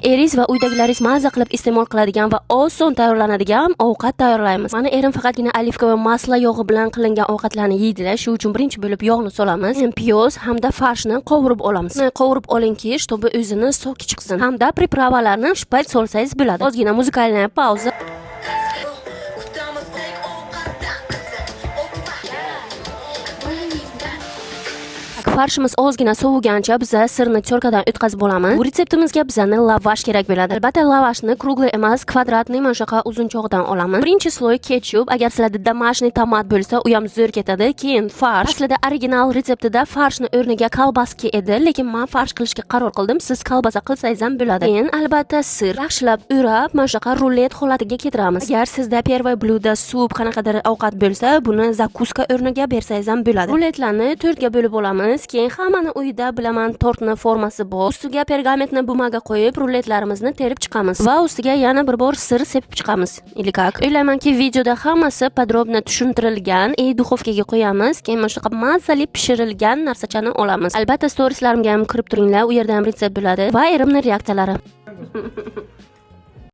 Eriz va uydagilaringiz maza qilib iste'mol qiladigan va oson tayyorlanadigan ovqat tayyorlaymiz. Mana erim faqatgina olivka va masla yog'i bilan qilingan ovqatlarni yeydilar. Shu uchun birinchi bo'lib yog'ni solamiz, piyoz hamda farshni qovurib olamiz. Qovurib olingki, чтобы o'zini soki chiqsin. Hamda pripravalarni shu payt solsangiz bo'ladi. Ozgina muzikalniy pauza. Farshimiz ozgina sovigancha biz sirni cho'rkadan o'tkazib olamiz. Bu retseptimizga bizga lavash kerak bo'ladi. Albatta lavashni kruglay emas, kvadratniy mana shunaqa uzunchoqdan olamiz. Birinchi sloy ketchup, agar sizlarda домашний tomat bo'lsa, u ham zo'r ketadi. Keyin farsh. Aslida original retseptida farshni o'rniga kolbaska edi, lekin men farsh qilishga qaror qildim. Siz kolbasa qilsangiz ham bo'ladi. Keyin albatta sir yaxshilab o'rab, mana shunaqa rulet holatiga keltiramiz. Agar sizda первое блюдо sup qanaqadir ovqat bo'lsa, buni zakuska o'rniga bersangiz ham bo'ladi. Ruletlarni 4 ga bo'lib olamiz. Keyin hammani uyida bilaman tortni formasi bor. Ustiga pergamentni bumaga qo'yib, ruletlarimizni terib chiqamiz va ustiga yana bir bor sir sepib chiqamiz. Ilikak. O'ylaymanki, videoda hammasi podrobno tushuntirilgan. Duxovkaga qo'yamiz. Keyin mana shunaqa mazali pishirilgan narsachani olamiz. Albatta, storieslarimga ham kirib turinglar. U yerda ham retsept bo'ladi va erimning reaksiyalari.